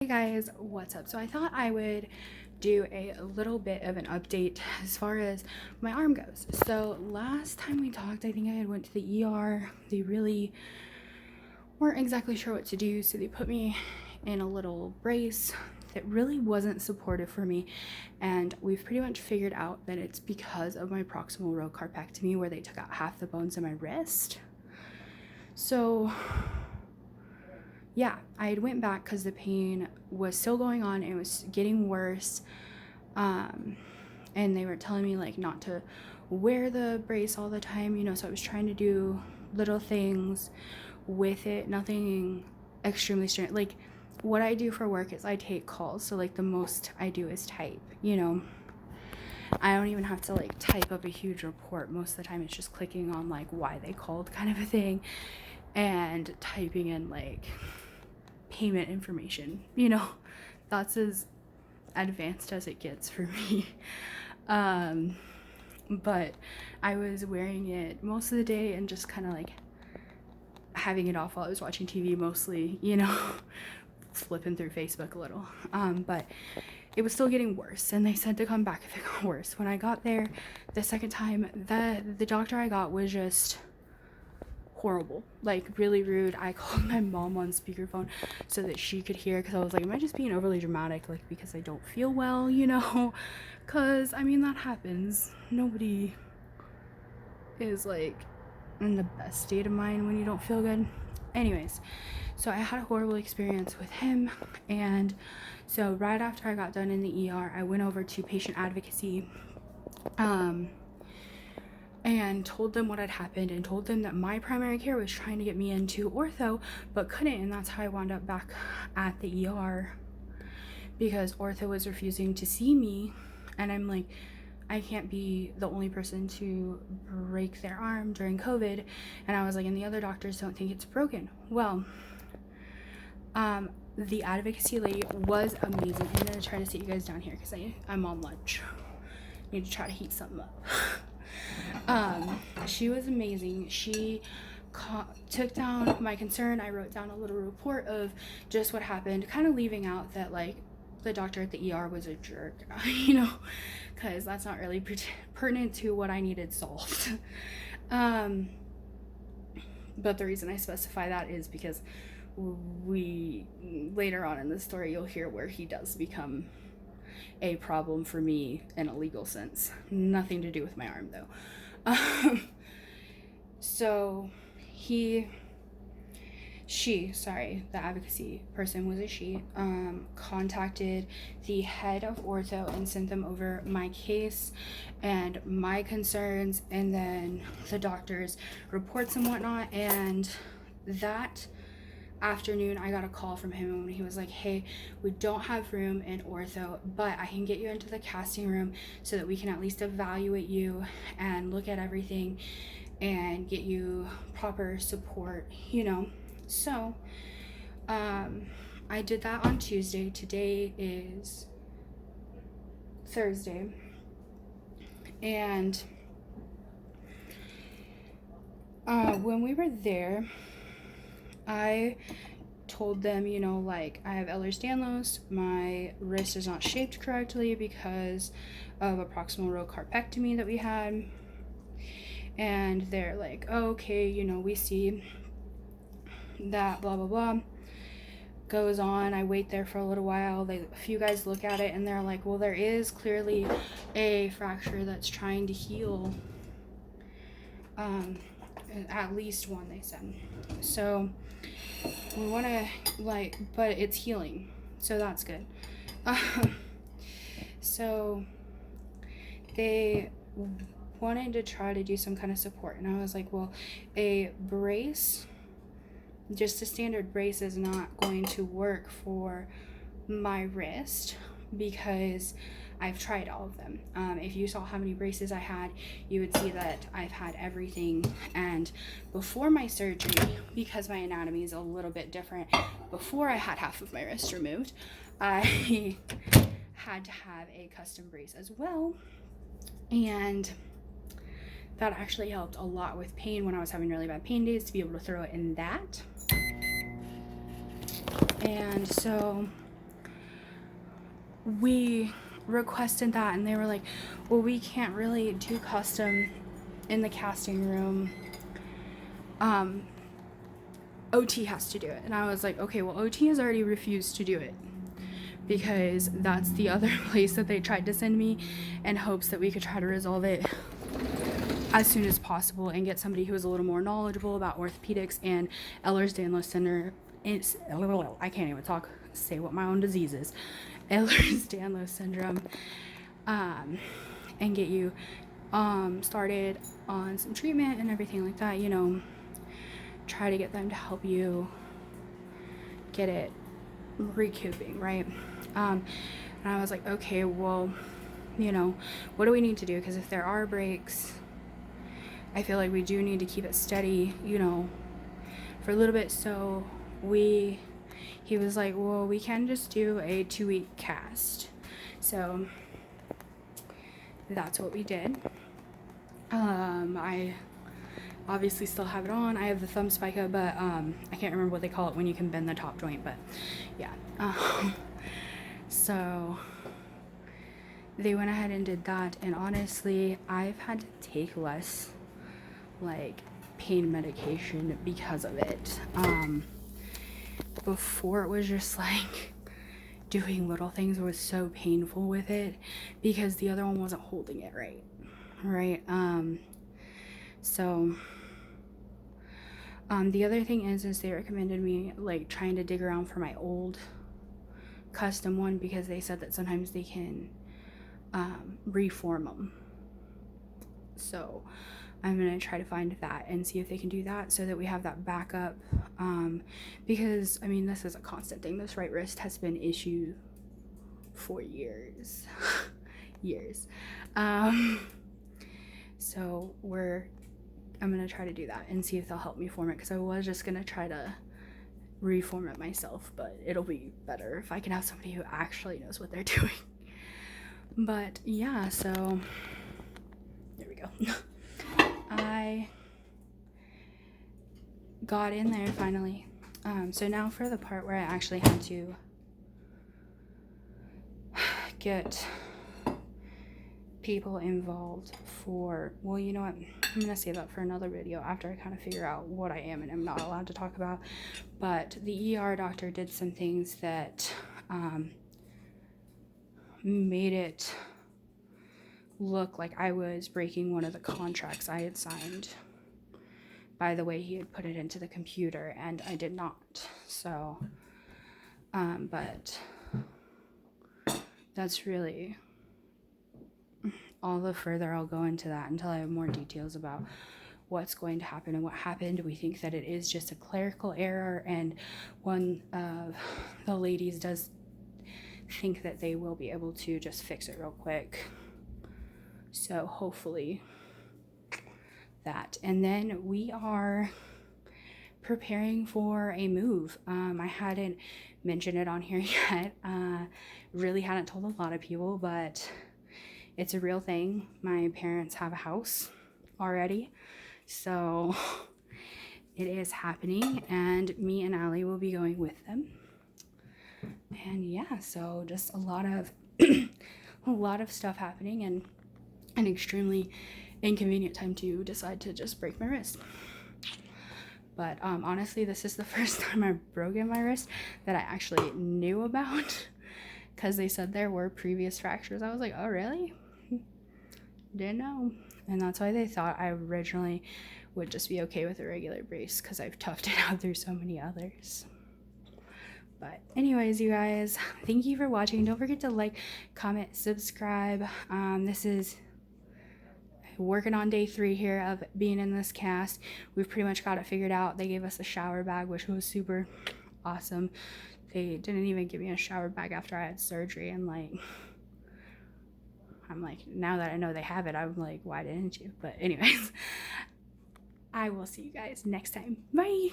Hey guys, what's up? So I thought I would do a little bit of an update as far as my arm goes. So last time we talked, I think I had went to the ER. They really weren't exactly sure what to do, so they put me in a little brace that really wasn't supportive for me, and we've pretty much figured out that it's because of my proximal row carpectomy where they took out half the bones in my wrist. So yeah, I went back because the pain was still going on. It was getting worse. And they were telling me like not to wear the brace all the time, so I was trying to do little things with it, nothing extremely strict. Like what I do for work is I take calls. So like the most I do is type, I don't even have to like type up a huge report. Most of the time it's just clicking on like why they called kind of a thing and typing in like payment information, that's as advanced as it gets for me. But I was wearing it most of the day and just kind of like having it off while I was watching TV mostly, flipping through Facebook a little. But it was still getting worse, and they said to come back if it got worse. When I got there the second time, the doctor I got was just horrible, like really rude. I called my mom on speakerphone so that she could hear, because I was like, am I just being overly dramatic, like because I don't feel well, because I mean that happens. Nobody is like in the best state of mind when you don't feel good. Anyways, so I had a horrible experience with him, and so right after I got done in the ER, I went over to patient advocacy and told them what had happened, and told them that my primary care was trying to get me into ortho but couldn't, and that's how I wound up back at the ER, because ortho was refusing to see me. And I'm like, I can't be the only person to break their arm during COVID. And I was like, and the other doctors don't think it's broken. Well, the advocacy lady was amazing. I'm gonna try to sit you guys down here because I'm on lunch. Need to try to heat something up. She was amazing. She took down my concern. I wrote down a little report of just what happened, kind of leaving out that like the doctor at the ER was a jerk, because that's not really pertinent to what I needed solved. But the reason I specify that is because we later on in the story you'll hear where he does become a problem for me in a legal sense. Nothing to do with my arm though. So the advocacy person was a she, contacted the head of ortho and sent them over my case and my concerns, and then the doctor's reports and whatnot. And that afternoon I got a call from him and he was like, hey, we don't have room in ortho, but I can get you into the casting room so that we can at least evaluate you and look at everything and get you proper support, So I did that on Tuesday. Today is Thursday, and when we were there, I told them, like, I have Ehlers-Danlos, my wrist is not shaped correctly because of a proximal row carpectomy that we had. And they're like, oh, okay, we see that, blah, blah, blah. Goes on. I wait there for a little while. A few guys look at it and they're like, well, there is clearly a fracture that's trying to heal. At least one, they said. So we want to but it's healing, so that's good. So they wanted to try to do some kind of support, and I was like, well, a brace, just a standard brace, is not going to work for my wrist because I've tried all of them. If you saw how many braces I had, you would see that I've had everything. And before my surgery, because my anatomy is a little bit different, before I had half of my wrist removed, I had to have a custom brace as well. And that actually helped a lot with pain when I was having really bad pain days, to be able to throw it in that. And so we requested that, and they were like, well, we can't really do custom in the casting room. OT has to do it. And I was like, okay, well, OT has already refused to do it, because that's the other place that they tried to send me in hopes that we could try to resolve it as soon as possible and get somebody who is a little more knowledgeable about orthopedics and Ehlers-Danlos syndrome. I can't even say what my own disease is. Ehlers-Danlos syndrome, and get you started on some treatment and everything like that, you know, try to get them to help you get it recouping, right? And I was like, okay, well, you know, what do we need to do? Because if there are breaks, I feel like we do need to keep it steady, you know, for a little bit. So he was like, well, we can just do a 2-week cast. So that's what we did. I obviously still have it on. I have the thumb spica, but I can't remember what they call it when you can bend the top joint, but yeah. So they went ahead and did that, and honestly, I've had to take less like pain medication because of it. Before, it was just like doing little things was so painful with it because the other one wasn't holding it right. So the other thing is they recommended me like trying to dig around for my old custom one, because they said that sometimes they can reform them. So I'm gonna try to find that and see if they can do that so that we have that backup, because I mean, this is a constant thing. This right wrist has been issued for years. So I'm gonna try to do that and see if they'll help me form it, because I was just gonna try to reform it myself, but it'll be better if I can have somebody who actually knows what they're doing. But yeah, so there we go. I got in there finally. So now for the part where I actually had to get people involved for, well, you know what, I'm gonna save that for another video after I kind of figure out what I am and am not allowed to talk about. But the ER doctor did some things that made it look like I was breaking one of the contracts I had signed by the way he had put it into the computer, and I did not. So but that's really all the further I'll go into that until I have more details about what's going to happen and what happened. We think that it is just a clerical error, and one of the ladies does think that they will be able to just fix it real quick. So hopefully that. And then we are preparing for a move. I hadn't mentioned it on here yet. Really hadn't told a lot of people, but it's a real thing. My parents have a house already, so it is happening, and me and Allie will be going with them. And yeah, so just a lot of a lot of stuff happening, and an extremely inconvenient time to decide to just break my wrist. But honestly, this is the first time I've broken my wrist that I actually knew about, because they said there were previous fractures. I was like, oh really? Didn't know. And that's why they thought I originally would just be okay with a regular brace, because I've toughed it out through so many others. But anyways, you guys, thank you for watching. Don't forget to like, comment, subscribe. This is working on day 3 here of being in this cast. We've pretty much got it figured out. They gave us a shower bag, which was super awesome. They didn't even give me a shower bag after I had surgery, and like, I'm like, now that I know they have it, I'm like, why didn't you? But anyways, I will see you guys next time. Bye.